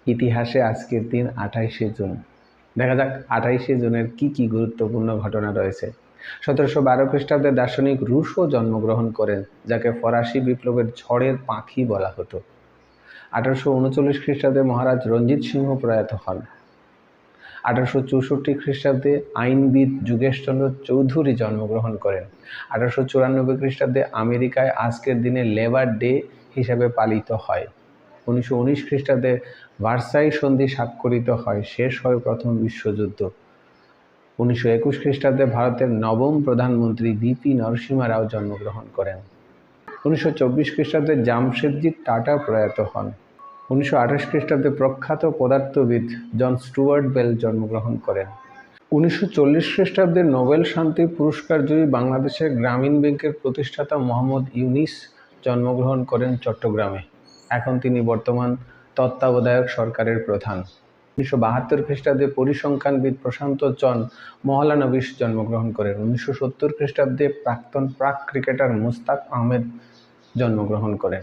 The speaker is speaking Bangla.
ইতিহাসে আজকের দিন 28শে জুন। দেখা যাক 28শে জুনের কি গুরুত্বপূর্ণ ঘটনা রয়েছে। 1712 খ্রিস্টাব্দে দার্শনিক রুশো জন্মগ্রহণ করেন, যাকে ফরাসি বিপ্লবের ঝড়ের পাখি বলা হতো। 1839 খ্রিস্টাব্দে মহারাজ রঞ্জিত সিংহ প্রয়াত হন। 1864 খ্রিস্টাব্দে আইনবিদ যোগেশচন্দ্র চৌধুরী জন্মগ্রহণ করেন। 1894 খ্রিস্টাব্দে আমেরিকায় আজকের দিনে লেবার ডে হিসাবে পালিত হয়। 1919 খ্রিস্টাব্দে ভার্সাই সন্ধি স্বাক্ষরিত হয়, শেষ হয় প্রথম বিশ্বযুদ্ধ। 1921 খ্রিস্টাব্দে ভারতের নবম প্রধানমন্ত্রী বিপি নরসিমহা রাও জন্মগ্রহণ করেন। 1924 খ্রিস্টাব্দে জামশেদজি টাটা প্রয়াত হন। 1928 খ্রিস্টাব্দে প্রখ্যাত পদার্থবিদ জন স্টুয়ার্ট বেল জন্মগ্রহণ করেন। 1940 খ্রিস্টাব্দে নোবেল শান্তি পুরস্কারজয়ী বাংলাদেশের গ্রামীণ ব্যাংকের প্রতিষ্ঠাতা মোহাম্মদ ইউনিস জন্মগ্রহণ করেন চট্টগ্রামে। এখন তিনি বর্তমান তত্ত্বাবধায়ক সরকারের প্রধান। 1972 খ্রিস্টাব্দে পরিসংখ্যানবিদ প্রশান্ত চন মহলানবিশ জন্মগ্রহণ করেন। 1970 খ্রিস্টাব্দে প্রাক্তন ক্রিকেটার মুস্তাক আহমেদ জন্মগ্রহণ করেন।